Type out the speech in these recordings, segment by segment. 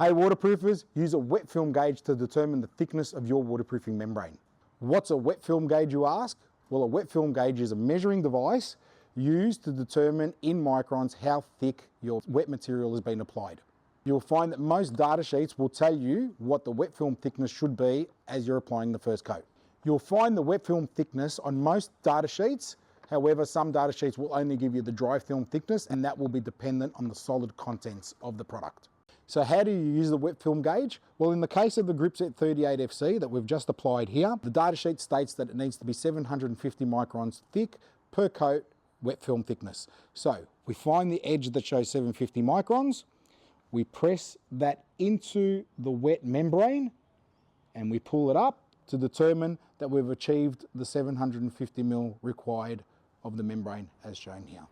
Hey waterproofers, use a wet film gauge to determine the thickness of your waterproofing membrane. What's a wet film gauge, you ask? Well, a wet film gauge is a measuring device used to determine in microns how thick your wet material has been applied. You'll find that most data sheets will tell you what the wet film thickness should be as you're applying the first coat. You'll find the wet film thickness on most data sheets. However, some data sheets will only give you the dry film thickness, and that will be dependent on the solid contents of the product. So how do you use the wet film gauge? Well, in the case of the Gripset 38FC that we've just applied here, the data sheet states that it needs to be 750 microns thick per coat wet film thickness. So we find the edge that shows 750 microns, we press that into the wet membrane and we pull it up to determine that we've achieved the 750 mil required of the membrane as shown here.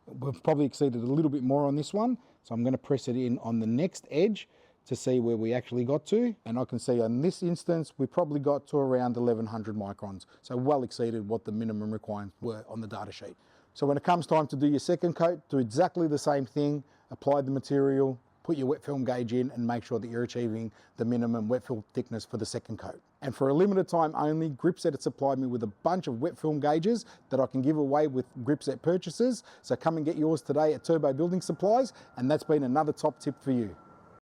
We've probably exceeded a little bit more on this one, so I'm going to press it in on the next edge to see where we actually got to, and I can see on this instance we probably got to around 1100 microns, so well exceeded what the minimum requirements were on the data sheet. So when it comes time to do your second coat, do exactly the same thing, apply the material, put your wet film gauge in and make sure that you're achieving the minimum wet film thickness for the second coat. And for a limited time only, Gripset has supplied me with a bunch of wet film gauges that I can give away with Gripset purchases. So come and get yours today at Turbo Building Supplies, and that's been another top tip for you.